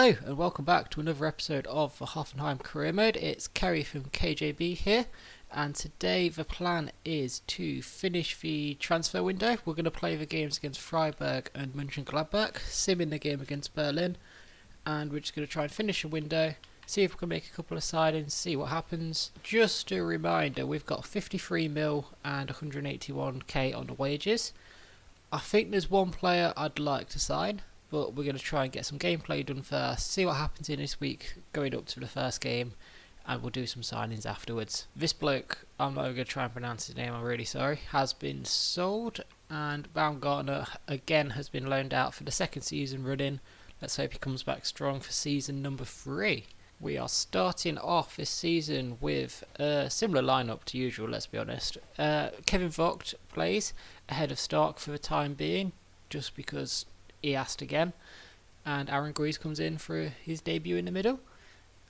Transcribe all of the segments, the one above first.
Hello and welcome back to another episode of the Hoffenheim Career Mode. It's Kerry from KJB here, and today the plan is to finish the transfer window. We're going to play the games against Freiburg and Mönchengladbach, sim in the game against Berlin, and we're just going to try and finish the window, see if we can make a couple of signings, see what happens. Just a reminder, we've got 53 mil and 181k on the wages. I think there's one player I'd like to sign, but we're going to try and get some gameplay done first, see what happens in this week going up to the first game, and we'll do some signings afterwards. This bloke, I'm not going to try and pronounce his name, I'm really sorry, has been sold, and Baumgartner again has been loaned out for the second season running. Let's hope he comes back strong for season number 3. We are starting off this season with a similar lineup to usual, let's be honest. Kevin Vogt plays ahead of Stark for the time being, just because he asked again, and Aaron Greaves comes in for his debut in the middle.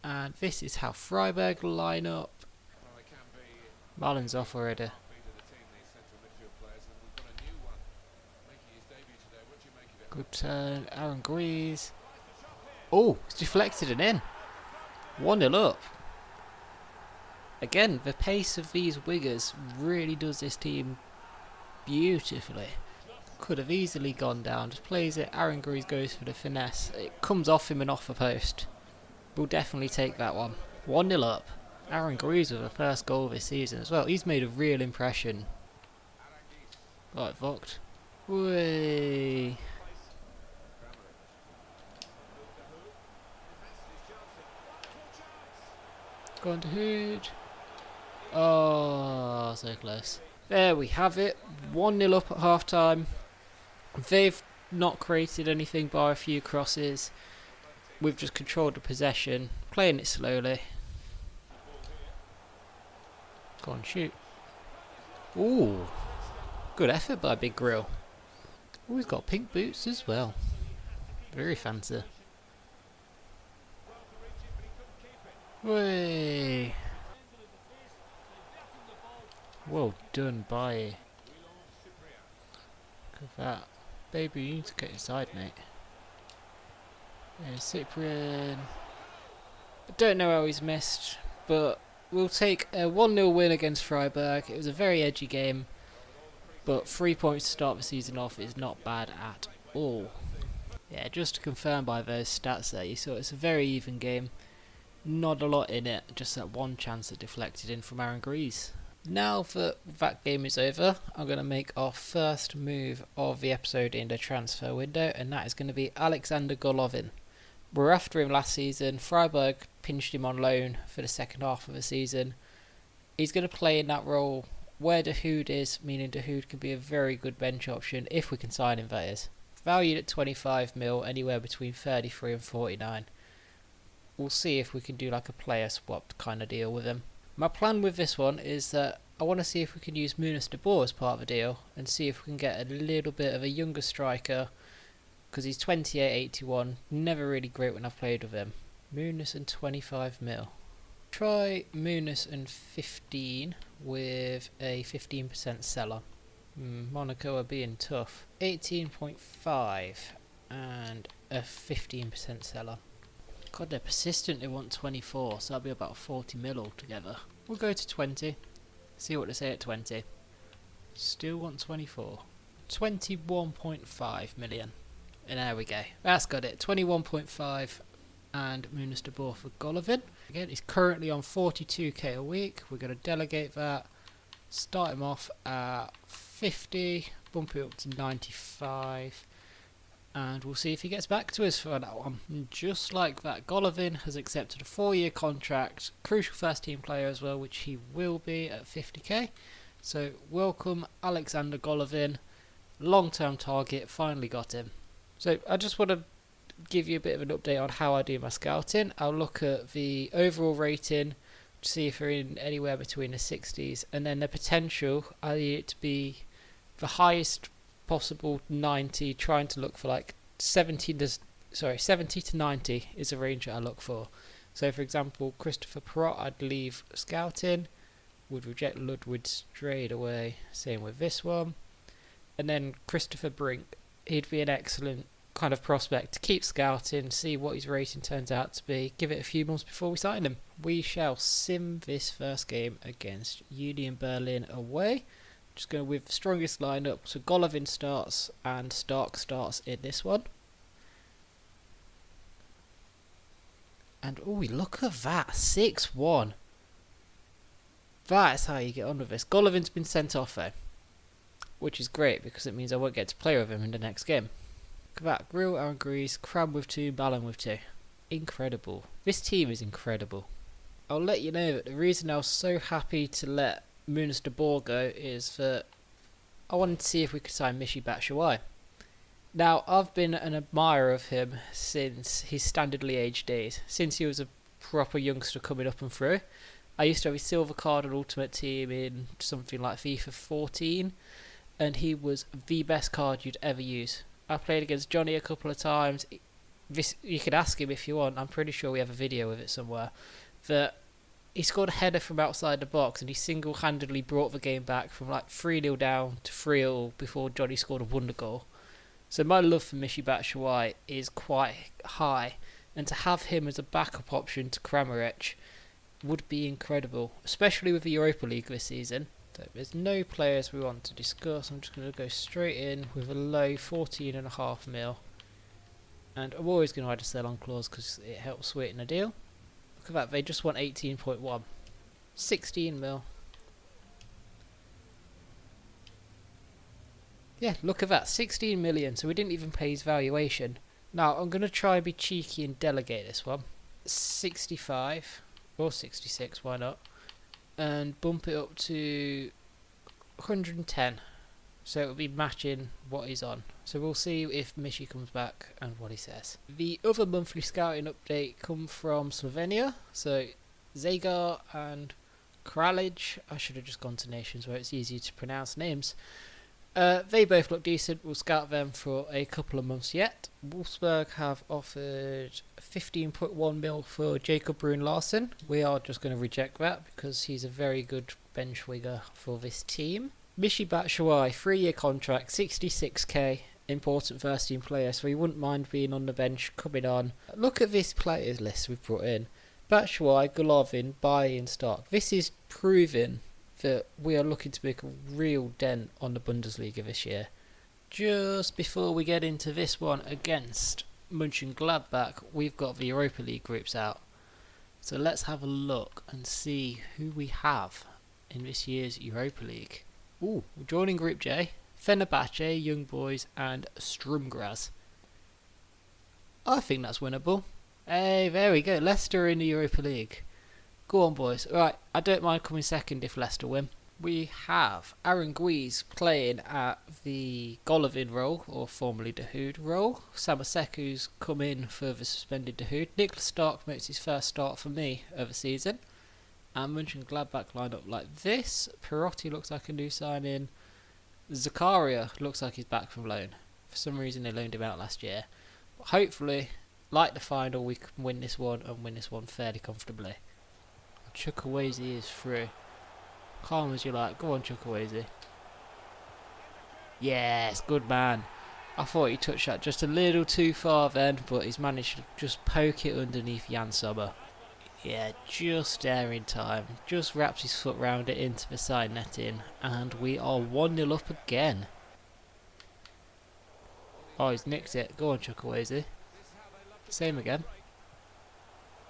And this is how Freiburg line up. Marlin's off already. Good turn, Aaron Greaves. Oh, it's deflected and in. 1-0 up. Again, the pace of these wiggers really does this team beautifully. Could have easily gone down. Just plays it. Aaron Greaves goes for the finesse. It comes off him and off the post. We'll definitely take that one. 1-0 up. Aaron Greaves with the first goal of this season as well. He's made a real impression. Right, Vogt. Whee. Go on to Hood. Oh, so close. There we have it. 1-0 up at half time. They've not created anything by a few crosses. We've just controlled the possession, playing it slowly. Go on, shoot. Ooh, good effort by Big Grill. Ooh, he's got pink boots as well. Very fancy. Way. Well done by. Look at that. Baby, you need to get inside, mate. There's Cyprian. I don't know how he's missed, but we'll take a 1-0 win against Freiburg. It was a very edgy game, but 3 points to start the season off is not bad at all. Yeah, just to confirm by those stats there, you saw it's a very even game. Not a lot in it, just that one chance that deflected in from Aaron Greaves. Now that game is over, I'm going to make our first move of the episode in the transfer window, and that is going to be Alexander Golovin. We're after him last season. Freiburg pinched him on loan for the second half of the season. He's going to play in that role where Dahoud is, meaning Dahoud can be a very good bench option if we can sign him, that is. Valued at 25 mil, anywhere between 33 and 49. We'll see if we can do like a player swap kind of deal with him. My plan with this one is that I want to see if we can use Muniz de Boer as part of the deal and see if we can get a little bit of a younger striker, because he's 28-81, never really great when I've played with him. Muniz and 25 mil. Try Muniz and 15 with a 15% seller. Monaco are being tough. 18.5 and a 15% seller. God, they're persistent. They want 24, so that'll be about 40 mil altogether. We'll go to 20. See what they say at 20. Still want 24. 21.5 million. And there we go. That's got it. 21.5 and Muniz de Boer for Golovin. Again, he's currently on 42k a week. We're going to delegate that. Start him off at 50. Bump it up to 95. And we'll see if he gets back to us for that one. And just like that, Golovin has accepted a 4-year contract. Crucial first team player as well, which he will be at 50k. So welcome Alexander Golovin. Long-term target, finally got him. So I just want to give you a bit of an update on how I do my scouting. I'll look at the overall rating to see if we're in anywhere between the 60s. And then the potential, I need it to be the highest possible 90, trying to look for like 70 to 90 is a range that I look for. So for example, Christopher Perrott I'd leave scouting, would reject Ludwig straight away, same with this one. And then Christopher Brink, he'd be an excellent kind of prospect to keep scouting, see what his rating turns out to be, give it a few months before we sign him. We shall sim this first game against Union Berlin away. Just going with the strongest lineup, so Golovin starts and Stark starts in this one. And oh, look at that, 6-1. That is how you get on with this. Golovin's been sent off though, which is great because it means I won't get to play with him in the next game. Look at that, Grill, Aaron Grease, Crab with 2, Ballon with 2. Incredible. This team is incredible. I'll let you know that the reason I was so happy to let Munas de Boer go is that I wanted to see if we could sign Michy Batshuayi. Now, I've been an admirer of him since his Standard Liège days, since he was a proper youngster coming up and through. I used to have his silver card on Ultimate Team in something like FIFA 14, and he was the best card you'd ever use. I played against Johnny a couple of times. You could ask him if you want, I'm pretty sure we have a video of it somewhere, that he scored a header from outside the box and he single-handedly brought the game back from like 3-0 down to 3-0 before Johnny scored a wonder goal. So my love for Michy Batshuayi is quite high, and to have him as a backup option to Kramaric would be incredible, especially with the Europa League this season. So there's no players we want to discuss. I'm just going to go straight in with a low 14.5 mil. And I'm always going to add a sell-on clause because it helps sweeten a deal. Look at that, they just want 18.1. 16 mil. Yeah, look at that, 16 million, so we didn't even pay his valuation. Now, I'm going to try and be cheeky and delegate this one. 65, or 66, why not? And bump it up to 110. So it'll be matching what he's on. So we'll see if Michy comes back and what he says. The other monthly scouting update come from Slovenia. So Zagar and Kralic. I should have just gone to nations where it's easier to pronounce names. They both look decent. We'll scout them for a couple of months yet. Wolfsburg have offered 15.1 mil for Jacob Brun Larsen. We are just going to reject that because he's a very good bench winger for this team. Michy Batshuayi, 3-year contract, 66k, important first team player, so he wouldn't mind being on the bench, coming on. Look at this players list we've brought in. Batshuayi, Golovin, Bailly and Stark. This is proving that we are looking to make a real dent on the Bundesliga this year. Just before we get into this one against Mönchengladbach, we've got the Europa League groups out. So let's have a look and see who we have in this year's Europa League. Ooh, we're joining Group J. Fenerbahce, Young Boys and Strumgras. I think that's winnable. Hey, there we go. Leicester in the Europa League. Go on, boys. Right, I don't mind coming second if Leicester win. We have Aaron Guiz playing at the Golovin role, or formerly Dahoud role. Samaseku's come in for the suspended Dahoud. Niklas Stark makes his first start for me of the season. And Mönchengladbach lined up like this. Perotti looks like a new signing. Zakaria looks like he's back from loan. For some reason they loaned him out last year. But hopefully, like the final, we can win this one and win this one fairly comfortably. Chukwueze is through. Calm as you like. Go on, Chukwueze. Yes, good man. I thought he touched that just a little too far then, but he's managed to just poke it underneath Jan Sommer. Yeah, just there in time. Just wraps his foot round it into the side netting, and we are 1-0 up again. Oh, he's nicked it. Go on, Chukwueze. Same again.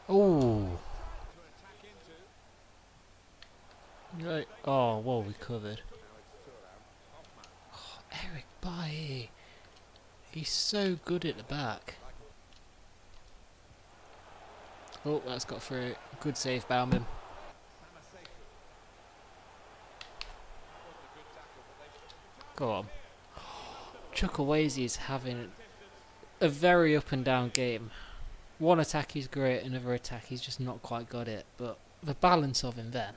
Ooh. Right. Oh, well, we covered. Oh, Eric Bailly. He's so good at the back. Oh, that's got through. Good save, Baumann. Go on. Chukwueze is having a very up and down game. One attack he's great, another attack he's just not quite got it. But the balance of him then.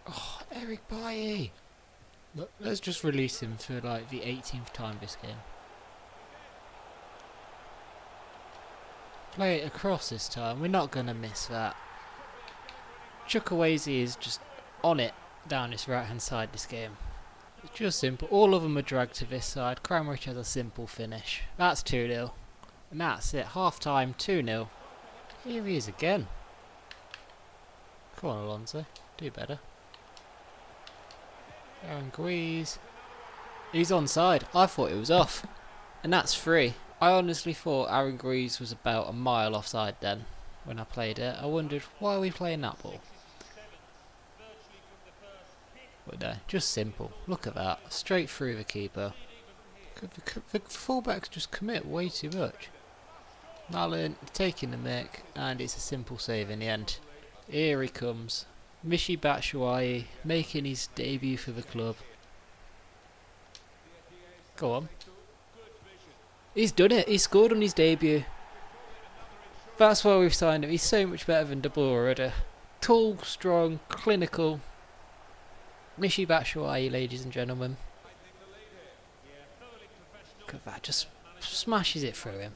Oh, Eric Bailly. Look, let's just release him for like the 18th time this game. Play it across this time. We're not going to miss that. Chukwueze is just on it down this right hand side this game. It's just simple. All of them are dragged to this side. Cranbridge has a simple finish. That's 2-0. And that's it. Half time, 2-0. Here he is again. Come on, Alonso. Do better. Aaron Greaves. He's onside. I thought it was off. And that's 3. I honestly thought Aaron Greaves was about a mile offside then when I played it. I wondered, why are we playing that ball? But no, just simple. Look at that. Straight through the keeper. The fullbacks just commit way too much. Mallon taking the mick, and it's a simple save in the end. Here he comes. Michy Batshuayi making his debut for the club. Go on. He's done it. He scored on his debut. That's why we've signed him. He's so much better than De Boer already. Tall, strong, clinical. Michy Batshuayi, ladies and gentlemen. Look at that. Just smashes it through him.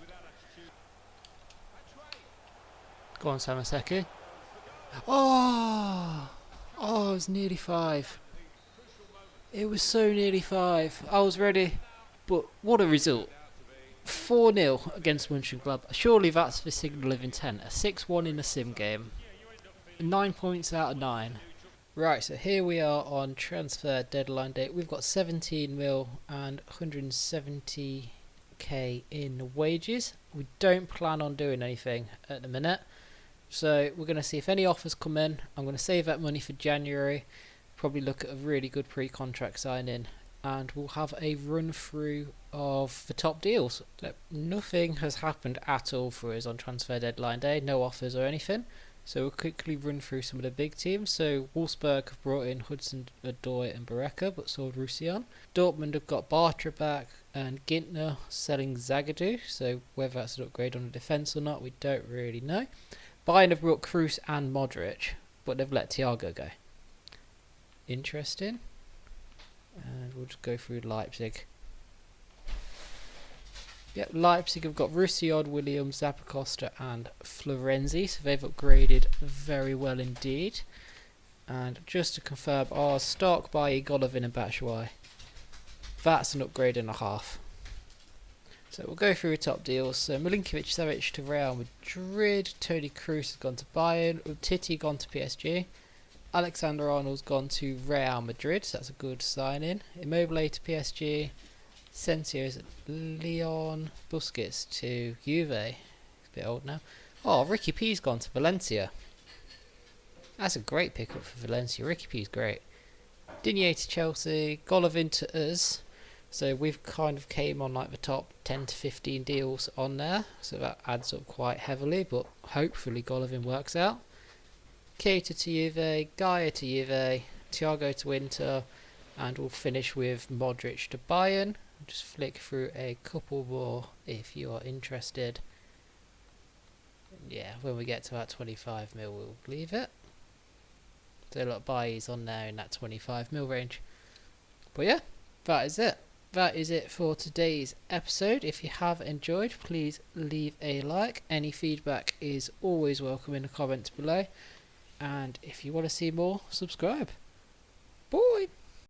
Go on, Samaseki. Oh! Oh, it was nearly 5. It was so nearly 5. I was ready. But what a result. 4-0 against Mönchengladbach. Surely that's the signal of intent. A 6-1 in a sim game. 9 points out of 9. Right, so here we are on transfer deadline day. We've got 17 mil and 170k in wages. We don't plan on doing anything at the minute. So we're going to see if any offers come in. I'm going to save that money for January. Probably look at a really good pre-contract signing. And we'll have a run through of the top deals. Nothing has happened at all for us on transfer deadline day. No offers or anything. So we'll quickly run through some of the big teams. So Wolfsburg have brought in Hudson-Odoi and Barreca, but sold Roussillon. Dortmund have got Bartra back and Gintner selling Zagadou. So whether that's an upgrade on the defence or not, we don't really know. Bayern have brought Kroos and Modric, but they've let Thiago go. Interesting. And we'll just go through Leipzig. Yep, Leipzig have got Roussillon, Williams, Zappacosta and Florenzi, so they've upgraded very well indeed. And just to confirm, Stark, Bailly, Golovin and Batshuayi. That's an upgrade and a half. So we'll go through the top deals. So Milinkovic-Savic to Real Madrid, Toni Kroos has gone to Bayern, Umtiti gone to PSG, Alexander-Arnold's gone to Real Madrid, so that's a good sign-in. Immobile to PSG, Sensio's at Lyon, Busquets to Juve, it's a bit old now. Oh, Ricky P's gone to Valencia. That's a great pickup for Valencia. Ricky P's great. Digne to Chelsea, Golovin to us. So we've kind of came on like the top 10 to 15 deals on there, so that adds up quite heavily, but hopefully Golovin works out. Keita to Juve, Gaia to Juve, Thiago to Inter, and we'll finish with Modric to Bayern. Just flick through a couple more if you are interested. Yeah, when we get to that 25 mil we'll leave it. So a lot of buys on there in that 25 mil range. But yeah, that is it. That is it for today's episode. If you have enjoyed, please leave a like. Any feedback is always welcome in the comments below. And if you want to see more, subscribe. Bye!